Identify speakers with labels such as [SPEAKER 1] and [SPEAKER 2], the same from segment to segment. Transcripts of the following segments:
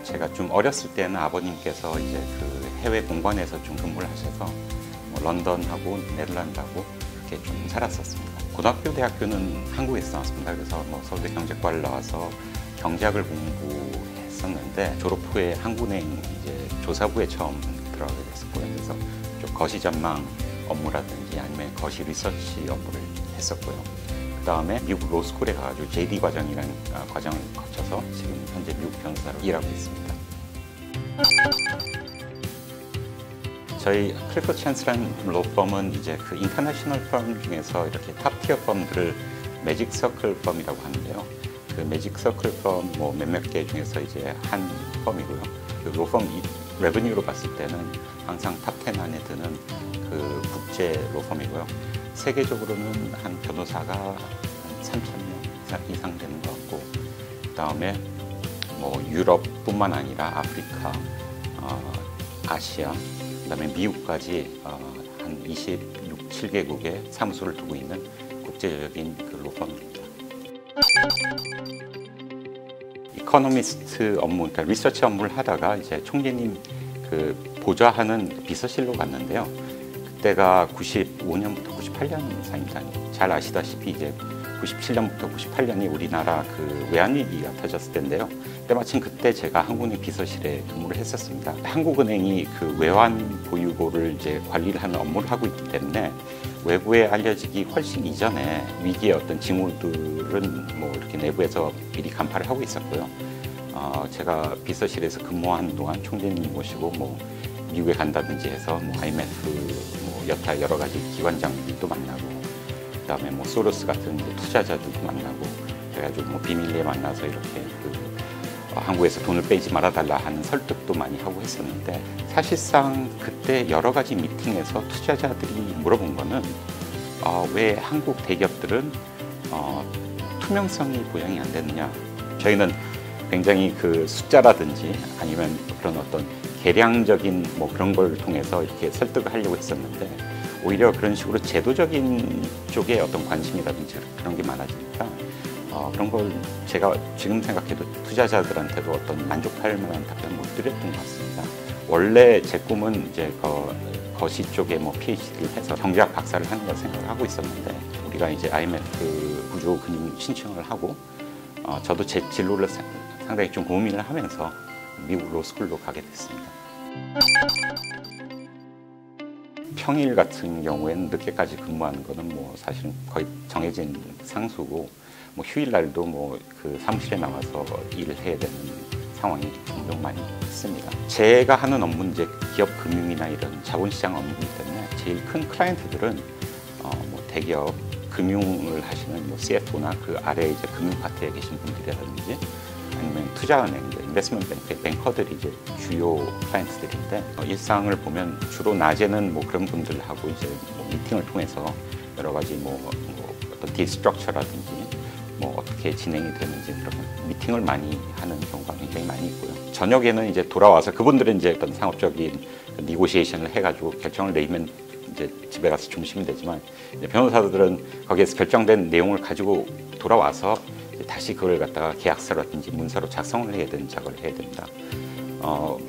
[SPEAKER 1] 제가 좀 어렸을 때는 아버님께서 이제 그 해외 공관에서 좀 근무를 하셔서 뭐 런던하고 네덜란드하고 이렇게 좀 살았었습니다. 고등학교, 대학교는 한국에서 나왔습니다. 그래서 뭐 서울대 경제과를 나와서 경제학을 공부했었는데 졸업 후에 한국은행 이제 조사부에 처음 들어가게 됐었고요. 그래서 좀 거시 전망 업무라든지 아니면 거시 리서치 업무를 했었고요. 그 다음에 미국 로스쿨에 가가지고 JD 과정이라는 과정을 거쳐서 지금 현재 미국 변호사로 일하고 있습니다. 저희 클리퍼드 찬스라는 로펌은 이제 그 인터내셔널 펌 중에서 이렇게 탑티어 펌들을 매직 서클 펌이라고 하는데요. 그 매직 서클 펌 뭐 몇몇 개 중에서 이제 한 펌이고요. 그 로펌 레버뉴로 봤을 때는 항상 탑 10 안에 드는 그 국제 로펌이고요. 세계적으로는 한 변호사가 한 3,000명 이상 되는 것 같고, 그 다음에 뭐 유럽뿐만 아니라 아프리카, 아시아, 그 다음에 미국까지 한 26, 7개국에 사무소를 두고 있는 국제적인 그 로펌입니다. 이코노미스트 업무, 그러니까 리서치 업무를 하다가 이제 총재님 그 보좌하는 비서실로 갔는데요. 그때가 95년부터 98년 사이입니다. 잘 아시다시피 이제 97년부터 98년이 우리나라 그 외환위기가 터졌을 때인데요. 때마침 그때 제가 한국은행 비서실에 근무를 했었습니다. 한국은행이 그 외환 보유고를 이제 관리를 하는 업무를 하고 있기 때문에 외부에 알려지기 훨씬 이전에 위기의 어떤 징후들은 뭐 이렇게 내부에서 미리 간파를 하고 있었고요. 제가 비서실에서 근무하는 동안 총재님 모시고 뭐 미국에 간다든지 해서 뭐 IMF 뭐 여타 여러 가지 기관장들도 만나고, 그다음에 뭐 소로스 같은 투자자들도 만나고, 그래가지고 뭐 비밀리에 만나서 이렇게 한국에서 돈을 빼지 말아달라 하는 설득도 많이 하고 했었는데, 사실상 그때 여러 가지 미팅에서 투자자들이 물어본 거는 왜 한국 대기업들은 투명성이 보장이 안 되느냐. 저희는 굉장히 그 숫자라든지 아니면 그런 어떤 계량적인 뭐 그런 걸 통해서 이렇게 설득을 하려고 했었는데, 오히려 그런 식으로 제도적인 쪽에 어떤 관심이라든지 그런 게 많아지니까 그런 걸 제가 지금 생각해도 투자자들한테도 어떤 만족할 만한 답변을 못 드렸던 것 같습니다. 원래 제 꿈은 이제 거시 쪽에 뭐 PhD를 해서 경제학 박사를 하는 걸 생각을 하고 있었는데, 우리가 이제 IMF 구조 금융 신청을 하고 저도 제 진로를 상당히 좀 고민을 하면서 미국 로스쿨로 가게 됐습니다. 평일 같은 경우에는 늦게까지 근무하는 거는 뭐 사실은 거의 정해진 상수고, 뭐 휴일날도 뭐 그 사무실에 나와서 일을 해야 되는 상황이 종종 많이 있습니다. 제가 하는 업무는 이제 기업 금융이나 이런 자본시장 업무이기 때문에 제일 큰 클라이언트들은 뭐 대기업 금융을 하시는 뭐 CFO나 그 아래 이제 금융 파트에 계신 분들이라든지 아니면 투자은행, 인베스트먼트 뱅커들이 이제 주요 클라이언트들인데, 일상을 보면 주로 낮에는 뭐 그런 분들하고 이제 뭐 미팅을 통해서 여러 가지 뭐 어떤 디스트럭처라든지 뭐 어떻게 진행이 되는지 그런 미팅을 많이 하는 경우가 굉장히 많이 있고요. 저녁에는 이제 돌아와서 그분들은 이제 어떤 상업적인 니고시에이션을 해가지고 결정을 내리면 이제 집에 가서 중심이 되지만, 이제 변호사들은 거기에서 결정된 내용을 가지고 돌아와서 다시 그걸 갖다가 계약서라든지 문서로 작성을 해야 되는 작업을 해야 됩니다.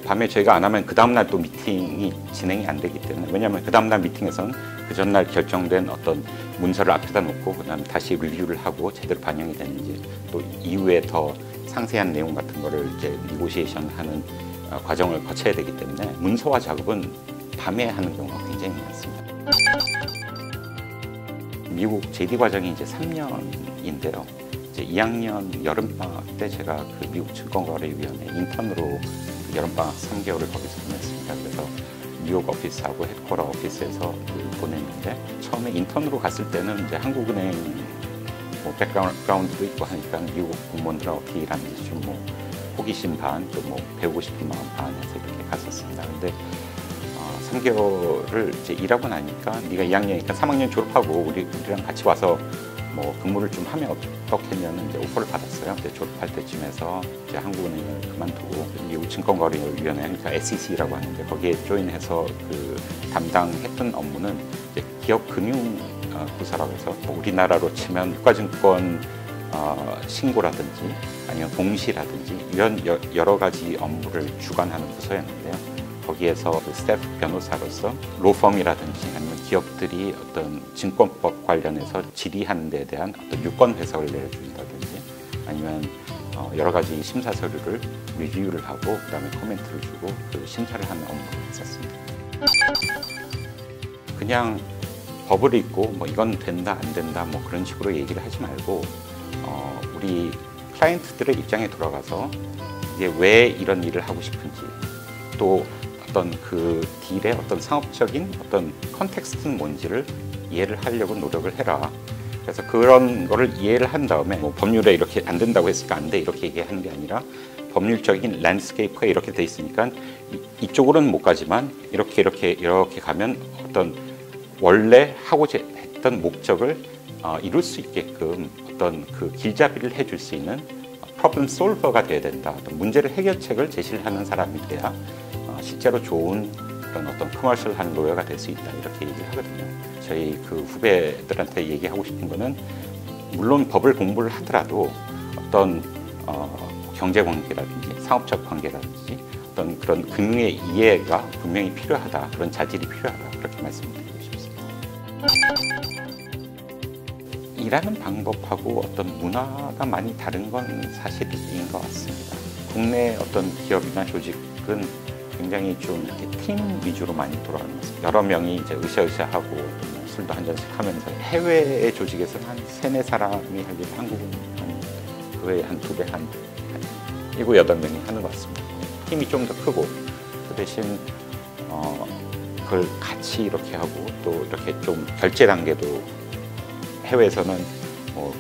[SPEAKER 1] 밤에 저희가 안 하면 그 다음날 또 미팅이 진행이 안 되기 때문에, 왜냐하면 그 다음날 미팅에서는 그 전날 결정된 어떤 문서를 앞에다 놓고 그다음에 다시 리뷰를 하고 제대로 반영이 되는지, 또 이후에 더 상세한 내용 같은 거를 이제 니고시에이션 하는 과정을 거쳐야 되기 때문에 문서화 작업은 밤에 하는 경우가 굉장히 많습니다. 미국 JD 과정이 이제 3년인데요. 이제 2학년 여름방학 때 제가 그 미국 증권거래위원회 인턴으로 여름방학 3개월을 거기서 보냈습니다. 그래서 뉴욕 오피스하고 헤드쿼터 오피스에서 보냈는데, 처음에 인턴으로 갔을 때는 이제 한국은행 뭐 백그라운드도 있고 하니까 미국 공무원들하고 어떻게 일하는지 좀 뭐 호기심 반, 또 뭐 배우고 싶은 마음 반해서 이렇게 갔었습니다. 근데 3개월을 이제 일하고 나니까 네가 2학년이니까 3학년 졸업하고 우리랑 같이 와서 뭐 근무를 좀 하면 어떻겠냐는 이제 오퍼를 받았어요. 이제 졸업할 때쯤에서 이제 한국은행을 그만두고 미국 증권거래위원회, 그러니까 SEC라고 하는데 거기에 조인해서 그 담당했던 업무는 이제 기업 금융 부서라고 해서 뭐 우리나라로 치면 국가증권 신고라든지 아니면 공시라든지 이런 여러 가지 업무를 주관하는 부서였는데요. 거기에서 그 스태프 변호사로서 로펌이라든지 아니면 기업들이 어떤 증권법 관련해서 질의하는 데 대한 어떤 유권 해석을 내준다든지 아니면 여러 가지 심사 서류를 리뷰를 하고 그다음에 코멘트를 주고 그 심사를 하는 업무를 했었습니다. 그냥 법을 읽고 뭐 이건 된다 안 된다 뭐 그런 식으로 얘기를 하지 말고 우리 클라이언트들의 입장에 돌아가서 이게 왜 이런 일을 하고 싶은지 또 어떤 그 딜의 어떤 상업적인 어떤 컨텍스트는 뭔지를 이해를 하려고 노력을 해라. 그래서 그런 거를 이해를 한 다음에 뭐 법률에 이렇게 안 된다고 했으니까 안 돼 이렇게 얘기하는 게 아니라 법률적인 랜드스케이프가 이렇게 돼 있으니까 이쪽으로는 못 가지만 이렇게 가면 어떤 원래 하고자 했던 목적을 이룰 수 있게끔 어떤 그 길잡이를 해줄 수 있는 프로블럼 솔버가 돼야 된다. 어떤 문제를 해결책을 제시를 하는 사람이 돼야 실제로 좋은 그런 어떤 커머셜한 로여가 될 수 있다 이렇게 얘기를 하거든요. 저희 그 후배들한테 얘기하고 싶은 거는 물론 법을 공부를 하더라도 어떤 경제 관계라든지 상업적 관계라든지 어떤 그런 금융의 이해가 분명히 필요하다. 그런 자질이 필요하다. 그렇게 말씀드리고 싶습니다. 일하는 방법하고 어떤 문화가 많이 다른 건 사실인 것 같습니다. 국내 어떤 기업이나 조직은 굉장히 좀 이렇게 팀 위주로 많이 돌아가는 것 같습니다. 여러 명이 이제 으쌰으쌰하고 술도 한 잔씩 하면서 해외의 조직에서는 한 3-4사람이 할 일, 한국은 그 외에 한 2배, 한 7-8명이 하는 것 같습니다. 팀이 좀 더 크고 그 대신 그걸 같이 이렇게 하고 또 이렇게 좀 결제 단계도 해외에서는 뭐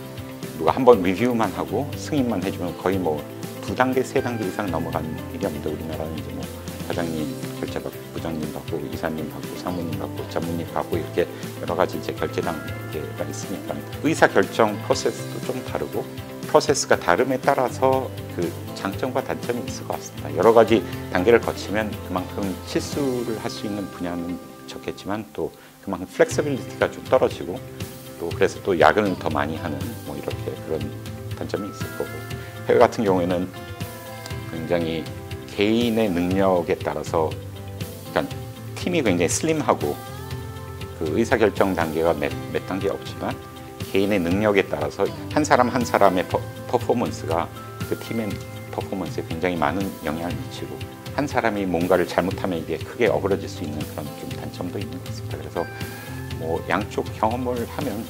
[SPEAKER 1] 누가 한번 리뷰만 하고 승인만 해주면 거의 뭐 2단계, 3단계 이상 넘어가는 일이 없는데 우리나라는 이제 뭐 사장님 결제 받고 부장님 받고 이사님 받고 사무님 받고 전무님 받고 이렇게 여러 가지 이제 결제 단계가 있으니까 의사 결정 프로세스도 좀 다르고 프로세스가 다름에 따라서 그 장점과 단점이 있을 것 같습니다. 여러 가지 단계를 거치면 그만큼 실수를 할 수 있는 분야는 적겠지만 또 그만큼 플렉서빌리티가 좀 떨어지고 또 그래서 또 야근을 더 많이 하는 뭐 이렇게 그런 단점이 있을 거고 해외 같은 경우에는 굉장히 개인의 능력에 따라서 그러니까 팀이 굉장히 슬림하고 그 의사결정 단계가 몇 단계 없지만 개인의 능력에 따라서 한 사람 한 사람의 퍼포먼스가 그 팀의 퍼포먼스에 굉장히 많은 영향을 미치고 한 사람이 뭔가를 잘못하면 이게 크게 어그러질 수 있는 그런 좀 단점도 있는 것 같습니다. 그래서 뭐 양쪽 경험을 하면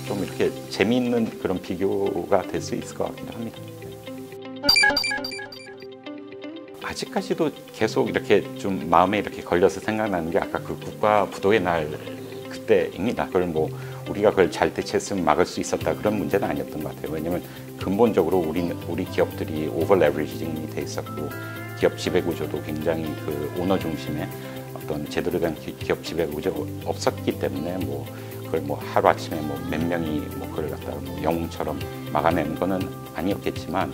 [SPEAKER 1] 좀 이렇게 재미있는 그런 비교가 될 수 있을 것 같기도 합니다. 아직까지도 계속 이렇게 좀 마음에 이렇게 걸려서 생각나는 게 아까 그 국가 부도의 날 그때입니다. 그걸 뭐 우리가 그걸 잘 대처했으면 막을 수 있었다 그런 문제는 아니었던 것 같아요. 왜냐하면 근본적으로 우리 기업들이 오버 레버리징이 돼 있었고 기업 지배 구조도 굉장히 그 오너 중심의 어떤 제대로 된 기업 지배 구조가 없었기 때문에 뭐 그걸 뭐 하루 아침에 뭐 몇 명이 뭐 그걸 갖다가 뭐 영웅처럼 막아내는 거는 아니었겠지만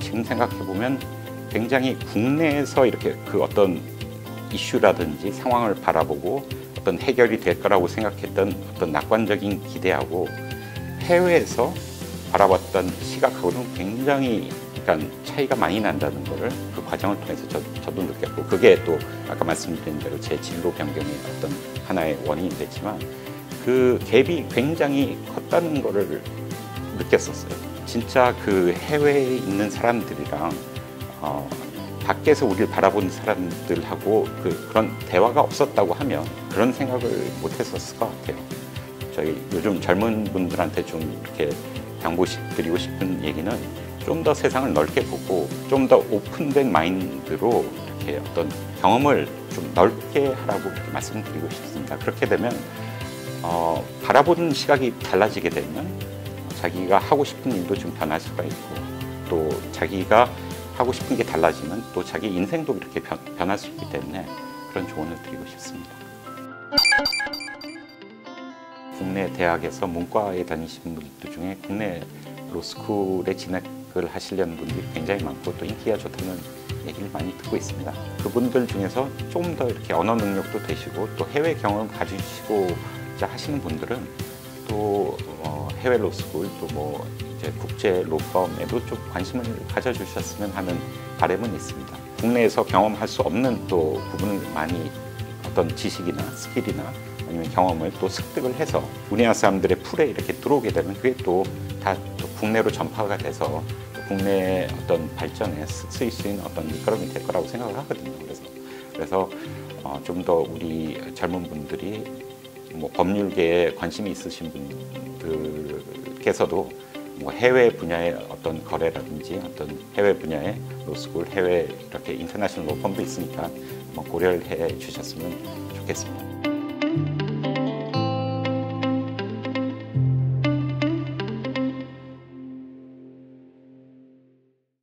[SPEAKER 1] 지금 생각해 보면 굉장히 국내에서 이렇게 그 어떤 이슈라든지 상황을 바라보고 어떤 해결이 될 거라고 생각했던 어떤 낙관적인 기대하고 해외에서 바라봤던 시각하고는 굉장히 그러니까 차이가 많이 난다는 거를 그 과정을 통해서 저도 느꼈고 그게 또 아까 말씀드린 대로 제 진로 변경의 어떤 하나의 원인이 됐지만 그 갭이 굉장히 컸다는 거를 느꼈었어요. 진짜 그 해외에 있는 사람들이랑 밖에서 우리를 바라보는 사람들하고 그런 대화가 없었다고 하면 그런 생각을 못 했었을 것 같아요. 저희 요즘 젊은 분들한테 좀 이렇게 당부드리고 싶은 얘기는 좀 더 세상을 넓게 보고 좀 더 오픈된 마인드로 이렇게 어떤 경험을 좀 넓게 하라고 이렇게 말씀드리고 싶습니다. 그렇게 되면 바라보는 시각이 달라지게 되면 자기가 하고 싶은 일도 좀 변할 수가 있고 또 자기가 하고 싶은 게 달라지면 또 자기 인생도 이렇게 변할 수 있기 때문에 그런 조언을 드리고 싶습니다. 국내 대학에서 문과에 다니시는 분들 중에 국내 로스쿨에 진학을 하시려는 분들이 굉장히 많고 또 인기가 좋다는 얘기를 많이 듣고 있습니다. 그분들 중에서 좀 더 이렇게 언어 능력도 되시고 또 해외 경험 가지시고자 하시는 분들은 또 해외 로스쿨 또 뭐 이제 국제 로펌에도 좀 관심을 가져주셨으면 하는 바람은 있습니다. 국내에서 경험할 수 없는 또 부분을 많이 어떤 지식이나 스킬이나 아니면 경험을 또 습득을 해서 우리나라 사람들의 풀에 이렇게 들어오게 되면 그게 또 다 또 국내로 전파가 돼서 국내의 어떤 발전에 쓰일 수 있는 어떤 밑거름이 될 거라고 생각을 하거든요. 그래서 좀 더 우리 젊은 분들이 뭐 법률계에 관심이 있으신 분들께서도 뭐 해외 분야의 어떤 거래라든지 어떤 해외 분야의 로스쿨, 해외 이렇게 인터내셔널 로펌도 있으니까 한번 고려를 해 주셨으면 좋겠습니다.